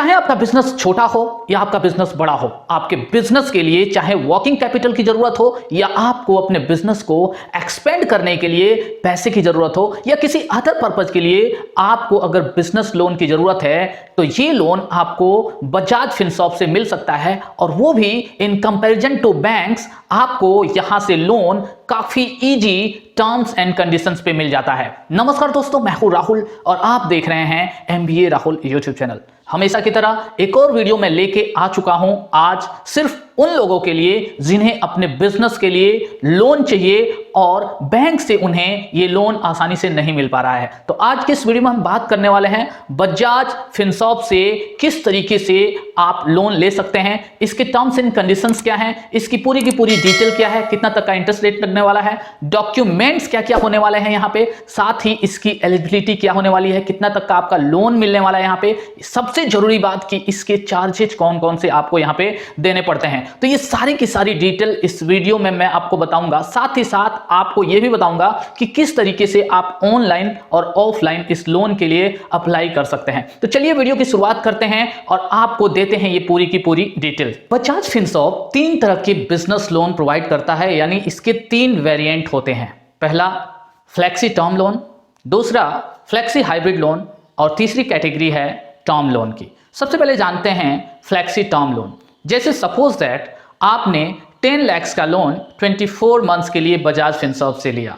चाहे आपका बिजनेस छोटा हो या आपका बिजनेस बड़ा हो, आपके बिजनेस के लिए चाहे वर्किंग कैपिटल की जरूरत हो या आपको अपने बिजनेस को एक्सपेंड करने के लिए पैसे की जरूरत हो या किसी अदर पर्पज के लिए आपको अगर बिजनेस लोन की जरूरत है तो ये लोन आपको बजाज फिनसॉर्ब से मिल सकता है, और वो भी इन कंपैरिजन टू बैंक्स आपको यहां से लोन काफी इजी टर्म्स एंड कंडीशंस पे मिल जाता है। नमस्कार दोस्तों, मैं हूं राहुल और आप देख रहे हैं MBA राहुल यूट्यूब चैनल। हमेशा की तरह एक और वीडियो में लेके आ चुका हूं आज सिर्फ उन लोगों के लिए जिन्हें अपने बिजनेस के लिए लोन चाहिए और बैंक से उन्हें ये लोन आसानी से नहीं मिल पा रहा है। तो आज के इस वीडियो में हम बात करने वाले हैं बजाज फिनसॉर्ब से किस तरीके से आप लोन ले सकते हैं, इसके टर्म्स एंड कंडीशंस क्या हैं, इसकी पूरी की पूरी डिटेल क्या है, कितना तक का इंटरेस्ट रेट लगने वाला है, डॉक्यूमेंट्स क्या क्या होने वाले हैं यहाँ पे, साथ ही इसकी एलिजिबिलिटी क्या होने वाली है, कितना तक का आपका लोन मिलने वाला है यहाँ पे, सबसे जरूरी बात कि इसके चार्जेस कौन कौन से आपको यहाँ पे देने पड़ते हैं। तो ये सारी की सारी डिटेल इस वीडियो में मैं आपको बताऊंगा। साथ ही साथ आपको यह भी बताऊंगा कि किस तरीके से आप ऑनलाइन और ऑफलाइन इस लोन के लिए अप्लाई कर सकते हैं। तो चलिए वीडियो की शुरुआत करते हैं और आपको देते हैं ये पूरी की पूरी डिटेल। बजाज फिनसॉर्ब 3 तरह के बिजनेस लोन प्रोवाइड करता है, यानी इसके 3 वेरिएंट होते हैं। पहला फ्लेक्सी टर्म लोन, दूसरा फ्लेक्सी हाइब्रिड लोन और तीसरी कैटेगरी है टर्म लोन की। सबसे पहले जानते हैं फ्लेक्सी टर्म लोन। जैसे सपोज दैट आपने 10 लाख का लोन 24 मंथ्स के लिए बजाज फिनसॉर्ब से लिया।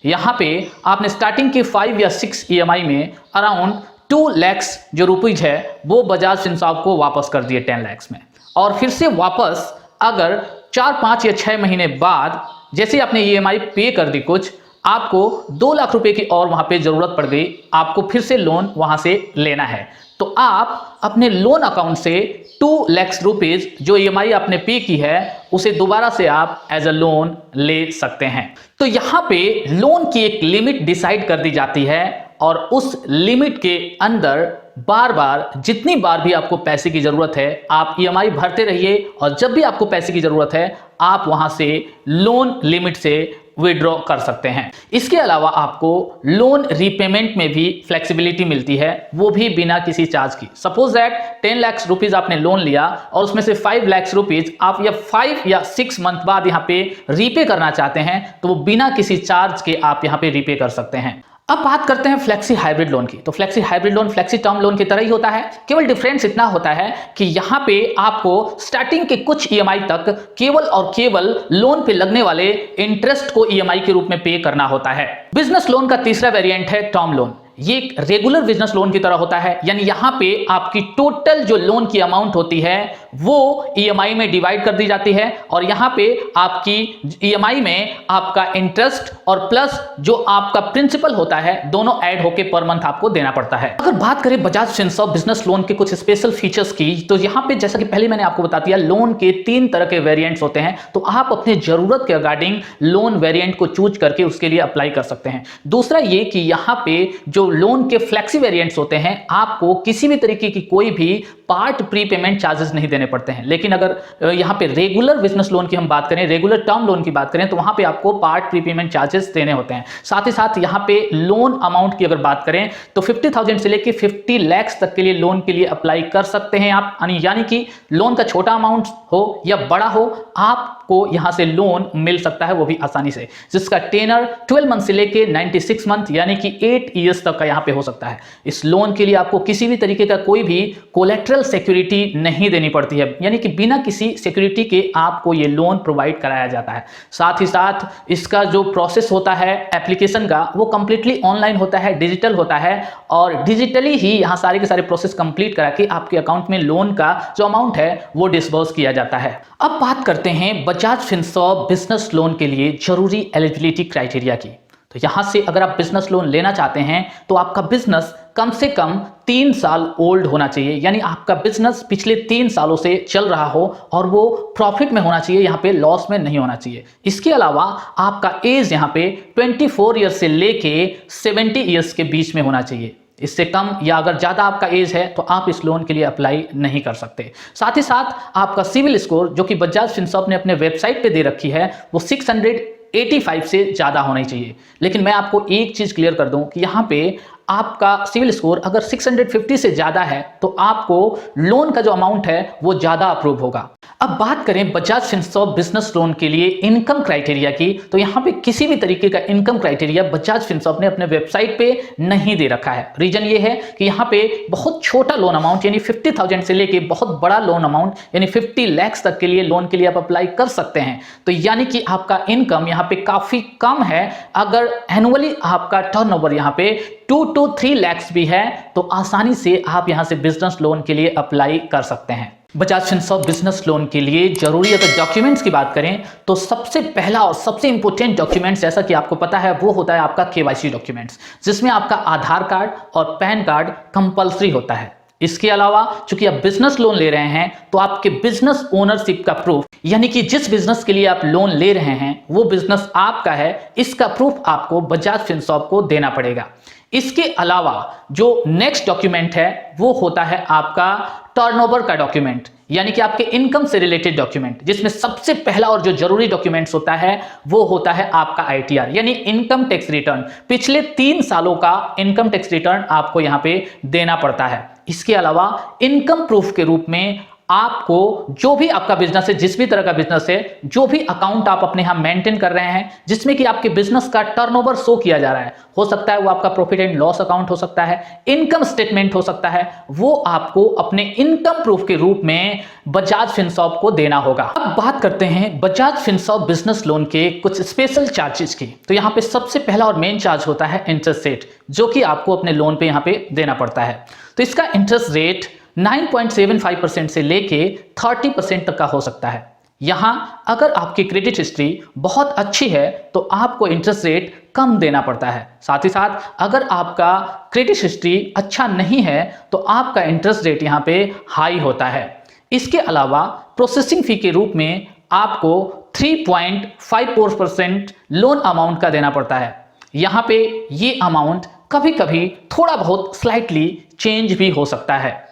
यहाँ पे आपने स्टार्टिंग के 5 या 6 EMI में अराउंड 2 लाख जो रुपीज है वो बजाज फिनसॉर्ब को वापस कर दिए 10 लाख में, और फिर से वापस अगर 4, 5 या 6 महीने बाद जैसे आपने EMI पे कर दी कुछ, आपको 2 लाख रुपए की और वहां पे जरूरत पड़ गई, आपको फिर से लोन वहां से लेना है, तो आप अपने लोन अकाउंट से 2 लाख रुपीज जो EMI आपने पे की है उसे दोबारा से आप एज अ लोन ले सकते हैं। तो यहां पे लोन की एक लिमिट डिसाइड कर दी जाती है और उस लिमिट के अंदर बार बार जितनी बार भी आपको पैसे की जरूरत है आप EMI भरते रहिए, और जब भी आपको पैसे की जरूरत है आप वहां से लोन लिमिट से विड्रॉ कर सकते हैं। इसके अलावा आपको लोन रीपेमेंट में भी फ्लेक्सिबिलिटी मिलती है, वो भी बिना किसी चार्ज की। सपोज दैट 10 लाख रुपीज आपने लोन लिया और उसमें से 5 लाख रुपीज आप या 5 या 6 मंथ बाद यहाँ पे रीपे करना चाहते हैं तो वो बिना किसी चार्ज के आप यहाँ पे रीपे कर सकते हैं। अब बात करते हैं फ्लेक्सी हाइब्रिड लोन की। तो flexi hybrid loan flexi term loan की तरह ही होता है, केवल डिफरेंस इतना होता है कि यहां पे आपको स्टार्टिंग के कुछ EMI तक केवल और केवल लोन पे लगने वाले इंटरेस्ट को EMI के रूप में पे करना होता है। बिजनेस लोन का तीसरा वेरिएंट है टर्म लोन। ये एक रेगुलर बिजनेस लोन की तरह होता है, यानी यहां पे आपकी टोटल जो लोन की अमाउंट होती है वो EMI में डिवाइड कर दी जाती है, और यहां पे आपकी EMI में आपका इंटरेस्ट और प्लस जो आपका प्रिंसिपल होता है दोनों ऐड होके पर मंथ आपको देना पड़ता है। अगर बात करें बजाज फिनसॉर्ब बिजनेस लोन के कुछ स्पेशल फीचर्स की, तो यहां पे जैसा कि पहले मैंने आपको बता दिया लोन के 3 तरह के वेरिएंट्स होते हैं, तो आप अपने जरूरत के अकॉर्डिंग लोन वेरिएंट को चूज करके उसके लिए अप्लाई कर सकते हैं। दूसरा ये कि यहां पे जो लोन के फ्लेक्सी वेरिएंट्स होते हैं आपको किसी भी तरीके की कोई भी पार्ट प्री पेमेंट चार्जेस नहीं देने पड़ते हैं, लेकिन अगर यहां पे रेगुलर बिजनेस लोन की हम बात करें, रेगुलर टर्म लोन की बात करें, तो वहां पे आपको पार्ट प्री पेमेंट चार्जेस देने होते हैं। साथ ही साथ यहां पे लोन अमाउंट की अगर बात करें तो 50,000 से लेकर 50 लाख तक के लिए लोन के लिए अप्लाई कर सकते हैं आप, यानी कि लोन का छोटा अमाउंट हो या बड़ा हो आपको यहां से लोन मिल सकता है, वो भी आसानी से, जिसका टेनर 12 मंथ से लेकर 96 मंथ यानी कि 8 ईयर्स तक का यहां पे हो सकता है। इस लोन के लिए आपको किसी भी तरीके का कोई भी कोलेटरल सिक्योरिटी नहीं देनी पड़ती है, यानी कि बिना किसी सिक्योरिटी के आपको ये लोन प्रोवाइड कराया जाता है। साथ ही साथ इसका जो प्रोसेस होता है एप्लीकेशन का वो कंप्लीटली ऑनलाइन होता है, डिजिटल होता है, और डिजिटली ही यहां सारे के सारे प्रोसेस कंप्लीट करा के आपके अकाउंट में लोन का जो अमाउंट है वो डिस्बर्स किया जाता है। अब बात करते हैं बजाज फिनसॉर्ब बिजनेस लोन के लिए जरूरी एलिजिबिलिटी क्राइटेरिया की। तो यहां से अगर आप बिजनेस लोन लेना चाहते हैं तो आपका बिजनेस कम से कम 3 साल ओल्ड होना चाहिए, यानी आपका बिजनेस पिछले 3 सालों से चल रहा हो और वो प्रॉफिट में होना चाहिए, यहाँ पे लॉस में नहीं होना चाहिए। इसके अलावा आपका एज यहाँ पे 24 ईयर्स से लेके 70 ईयर्स के बीच में होना चाहिए। इससे कम या अगर ज़्यादा आपका एज है तो आप इस लोन के लिए अप्लाई नहीं कर सकते। साथ ही साथ आपका सिविल स्कोर जो कि बजाज फिनसॉर्ब ने अपने वेबसाइट पे दे रखी है वो 685 से ज़्यादा होनी चाहिए। लेकिन मैं आपको एक चीज़ क्लियर कर दूं कि यहाँ पे आपका सिविल स्कोर अगर 650 से ज्यादा है तो आपको लोन का जो अमाउंट है वो ज्यादा अप्रूव होगा। अब बात करें बजाज फिनसर्व बिजनेस लोन के लिए इनकम क्राइटेरिया की, तो यहां पे किसी भी तरीके का इनकम क्राइटेरिया बजाज फिनसर्व ने अपने वेबसाइट पे नहीं दे रखा है। रीजन ये है कि यहां पे बहुत छोटा लोन अमाउंट यानी 50,000 से लेके बहुत बड़ा लोन अमाउंट यानी 50 लाख तक के लिए लोन के लिए आप अप्लाई कर सकते हैं। तो यानी कि आपका इनकम यहां पे काफी कम है। अगर एनुअली आपका टर्नओवर यहां पे 2 to 3 लाख भी है तो आसानी से आप यहां से बिजनेस लोन के लिए अप्लाई कर सकते हैं। बजाज फिनसर्व बिजनेस लोन के लिए जरूरी अगर डॉक्यूमेंट्स की बात करें तो सबसे पहला और सबसे इंपॉर्टेंट डॉक्यूमेंट्स जैसा कि आपको पता है वो होता है आपका केवाईसी डॉक्यूमेंट्स, जिसमें आपका आधार कार्ड और पैन कार्ड कंपलसरी होता है। इसके अलावा चूंकि आप बिजनेस लोन ले रहे हैं तो आपके बिजनेस ओनरशिप का प्रूफ, यानी कि जिस बिजनेस के लिए आप लोन ले रहे हैं वो बिजनेस आपका है, इसका प्रूफ आपको बजाज फिनसर्व को देना पड़ेगा। इसके अलावा जो नेक्स्ट डॉक्यूमेंट है वो होता है आपका टर्नओवर का डॉक्यूमेंट, यानी कि आपके इनकम से रिलेटेड डॉक्यूमेंट, जिसमें सबसे पहला और जो जरूरी डॉक्यूमेंट्स होता है वो होता है आपका आईटीआर यानी इनकम टैक्स रिटर्न। पिछले 3 सालों का इनकम टैक्स रिटर्न आपको यहां पे देना पड़ता है। इसके अलावा इनकम प्रूफ के रूप में आपको जो भी आपका बिजनेस है, जिस भी तरह का बिजनेस है, जो भी अकाउंट आप अपने यहां मेंटेन कर रहे हैं जिसमें कि आपके बिजनेस का टर्नओवर शो किया जा रहा है, हो सकता है वो आपका प्रॉफिट एंड लॉस अकाउंट हो सकता है, इनकम स्टेटमेंट हो सकता है, वो आपको अपने इनकम प्रूफ के रूप में बजाज फिनसर्व को देना होगा। अब बात करते हैं बजाज फिनसर्व बिजनेस लोन के कुछ स्पेशल चार्जेस की। तो यहां पे सबसे पहला और मेन चार्ज होता है इंटरेस्ट रेट, जो कि आपको अपने लोन पे यहां पे देना पड़ता है। तो इसका इंटरेस्ट रेट 9.75% से लेके 30% तक का हो सकता है। यहां अगर आपकी क्रेडिट हिस्ट्री बहुत अच्छी है तो आपको इंटरेस्ट रेट कम देना पड़ता है। साथ ही साथ अगर आपका क्रेडिट हिस्ट्री अच्छा नहीं है तो आपका इंटरेस्ट रेट यहां पे हाई होता है। इसके अलावा प्रोसेसिंग फी के रूप में आपको 3.54% लोन अमाउंट का देना पड़ता है। यहां पे ये अमाउंट कभी कभी थोड़ा बहुत स्लाइटली चेंज भी हो सकता है।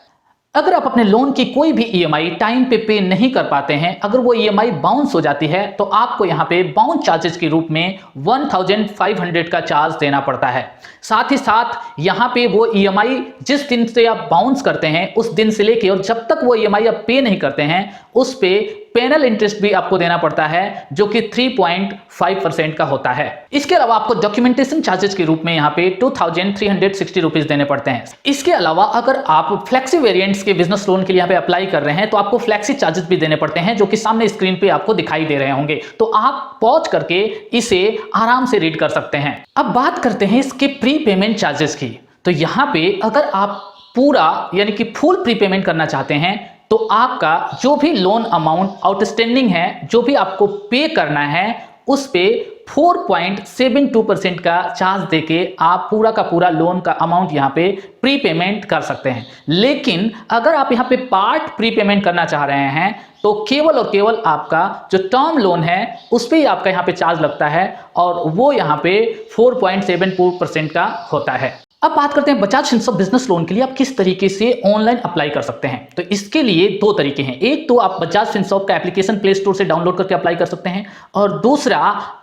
अगर आप अपने लोन की कोई भी ईएमआई टाइम पे नहीं कर पाते हैं, अगर वो ईएमआई बाउंस हो जाती है तो आपको यहां पे बाउंस चार्जेस के रूप में 1500 का चार्ज देना पड़ता है। साथ ही साथ यहां पे वो ईएमआई जिस दिन से आप बाउंस करते हैं उस दिन से लेके और जब तक वो ईएमआई आप पे नहीं करते हैं उस पे पेनल इंटरेस्ट भी आपको देना पड़ता है, जो कि 3.5% का होता है। इसके अलावा आपको डॉक्यूमेंटेशन चार्जेस के रूप में यहां पे 2360 रुपीज देने पड़ते हैं। इसके अलावा अगर आप फ्लेक्सी वेरिएंट्स के बिजनेस लोन के लिए यहां पे अप्लाई कर रहे हैं तो आपको फ्लेक्सी चार्जेस भी देने पड़ते हैं, जो कि सामने स्क्रीन पे आपको दिखाई दे रहे होंगे। तो आप पॉज करके इसे आराम से रीड कर सकते हैं। अब बात करते हैं इसके प्री पेमेंट चार्जेस की। तो यहां पे अगर आप पूरा यानी कि फुल प्री पेमेंट करना चाहते हैं तो आपका जो भी लोन अमाउंट आउटस्टैंडिंग है, जो भी आपको पे करना है, उस पे 4.72% का चार्ज देके आप पूरा का पूरा लोन का अमाउंट यहां पे प्री पेमेंट कर सकते हैं। लेकिन अगर आप यहां पे पार्ट प्री पेमेंट करना चाह रहे हैं तो केवल और केवल आपका जो टर्म लोन है उस पे ही आपका यहां पे चार्ज लगता है और वो यहां पे 4.74% का होता है। अब बात करते हैं बजाज फिनसर्व बिजनेस लोन के लिए आप किस तरीके से ऑनलाइन अप्लाई कर सकते हैं। तो इसके लिए 2 तरीके हैं। एक तो आप बजाज फिनसर्व का एप्लीकेशन प्ले स्टोर से डाउनलोड करके अप्लाई कर सकते हैं और दूसरा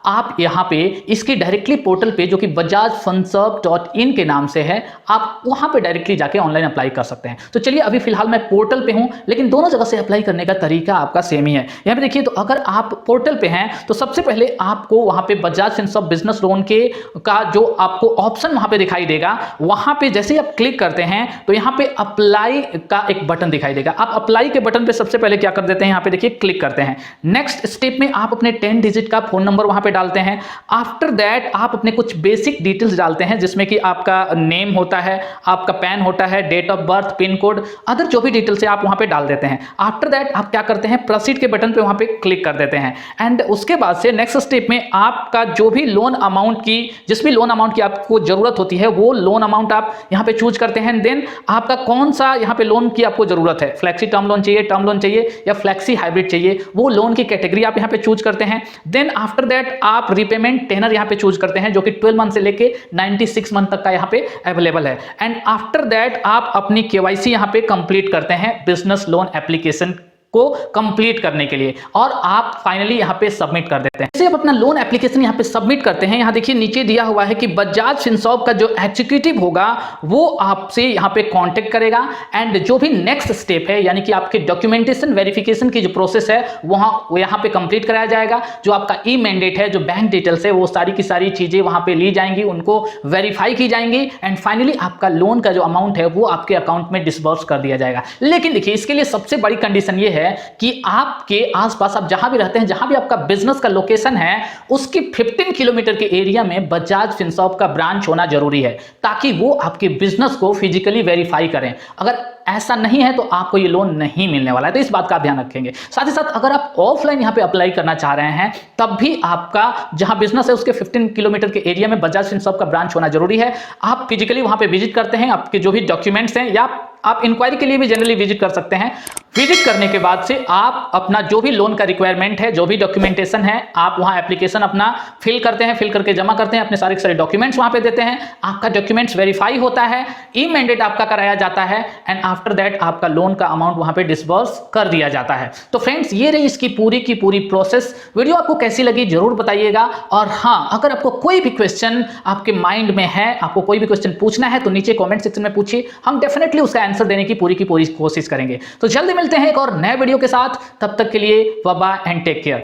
आप यहां पे इसकी डायरेक्टली पोर्टल पे जो कि bajajfinserv.in के नाम से है, आप वहां पे डायरेक्टली जाके ऑनलाइन अप्लाई कर सकते हैं। तो चलिए अभी फिलहाल मैं पोर्टल पे हूं, लेकिन दोनों जगह से अप्लाई करने का तरीका आपका सेम ही है। यहां पे देखिए, तो अगर आप पोर्टल पे हैं तो सबसे पहले आपको वहां पे बजाज फिनसर्व बिजनेस लोन के का जो आपको ऑप्शन वहां पे दिखाई देगा, वहां पे जैसे ही आप क्लिक करते हैं तो यहां पे अप्लाई का एक बटन दिखाई देगा। आप अप्लाई के बटन पे सबसे पहले क्या कर देते हैं, यहां पे देखिए क्लिक करते हैं। नेक्स्ट स्टेप में आप अपने 10 डिजिट का फोन नंबर वहां पे डालते हैं। आफ्टर दैट आप अपने कुछ बेसिक डिटेल्स डालते हैं, जिसमें कि आपका नेम होता है, आपका पैन होता है, date of birth, PIN code, other जो भी डिटेल्स है आप वहां पे डाल देते हैं। आफ्टर दैट आप क्या करते हैं, प्रोसीड के बटन पे वहां पे क्लिक कर देते हैं। एंड उसके बाद से नेक्स्ट स्टेप में आपका जो भी लोन अमाउंट की, जिस भी लोन अमाउंट की आपको जरूरत होती है वो लोन अमाउंट आप यहां पे चूज करते हैं। देन आपका कौन सा यहां पे लोन की आपको जरूरत है, फ्लेक्सी टर्म लोन चाहिए, टर्म लोन चाहिए या फ्लेक्सी हाइब्रिड चाहिए, वो लोन की कैटेगरी आप यहां पे चूज करते हैं। देन आफ्टर दैट आप रीपेमेंट टेनर यहां पे चूज करते हैं, जो कि 12 मंथ से लेके 96 मंथ तक का यहां पे अवेलेबल है। एंड आफ्टर दैट आप अपनी केवाईसी यहां पे कंप्लीट करते हैं बिजनेस लोन एप्लीकेशन को कंप्लीट करने के लिए, और आप फाइनली यहाँ पे सबमिट कर देते हैं। जैसे आप अपना लोन एप्लीकेशन यहाँ पे सबमिट करते हैं, यहाँ देखिए नीचे दिया हुआ है कि बजाज फिनसर्व का जो एग्जीक्यूटिव होगा वो आपसे यहाँ पे कांटेक्ट करेगा, एंड जो भी नेक्स्ट स्टेप है यानी कि आपके डॉक्यूमेंटेशन वेरिफिकेशन की जो प्रोसेस है वहां यहाँ पे कंप्लीट कराया जाएगा। जो आपका ई मैंडेट है, जो बैंक डिटेल्स है, वो सारी की सारी चीजें वहां पे ली जाएंगी, उनको वेरीफाई की जाएंगी, एंड फाइनली आपका लोन का जो अमाउंट है वो आपके अकाउंट में डिसबर्स कर दिया जाएगा। लेकिन देखिए इसके लिए सबसे बड़ी कंडीशन ये है कि आपके आसपास आप जहां भी रहते हैं, जहां भी आपका बिजनेस का लोकेशन है, उसके 15 किलोमीटर के एरिया में बजाज फिनसर्व का ब्रांच होना जरूरी है, ताकि वो आपके बिजनेस को फिजिकली वेरीफाई करें। अगर ऐसा नहीं है तो आपको ये लोन नहीं मिलने वाला है, तो इस बात का आप ध्यान रखेंगे। साथ ही साथ अगर आप ऑफलाइन यहाँ पे अप्लाई करना चाह रहे हैं, तब भी आपका जहां बिजनेस है उसके 15 किलोमीटर के एरिया में बजाज फिनसर्व का ब्रांच होना जरूरी है। आप फिजिकली वहां पे विजिट करते हैं, आपके जो भी डॉक्यूमेंट्स हैं, या आप इंक्वायरी के लिए भी जनरली विजिट कर सकते हैं। विजिट करने के बाद से आप अपना जो भी लोन का रिक्वायरमेंट है, जो भी डॉक्यूमेंटेशन है, आप वहां एप्लीकेशन अपना फिल करते हैं, फिल करके जमा करते हैं, अपने सारे के सारे डॉक्यूमेंट्स वहां पे देते हैं, आपका डॉक्यूमेंट्स वेरीफाई होता है, ई मैंडेट आपका कराया जाता है, एंड आफ्टर दैट आपका लोन का अमाउंट वहां पे डिसबर्स कर दिया जाता है। तो फ्रेंड्स, ये रही इसकी पूरी की पूरी प्रोसेस। वीडियो आपको कैसी लगी जरूर बताइएगा, और हाँ, अगर आपको कोई भी क्वेश्चन आपके माइंड में है, आपको कोई भी क्वेश्चन पूछना है, तो नीचे कॉमेंट सेक्शन में पूछिए, हम डेफिनेटली उसका आंसर देने की पूरी कोशिश करेंगे। तो जल्दी मिलते हैं एक और नए वीडियो के साथ, तब तक के लिए bye bye and take care.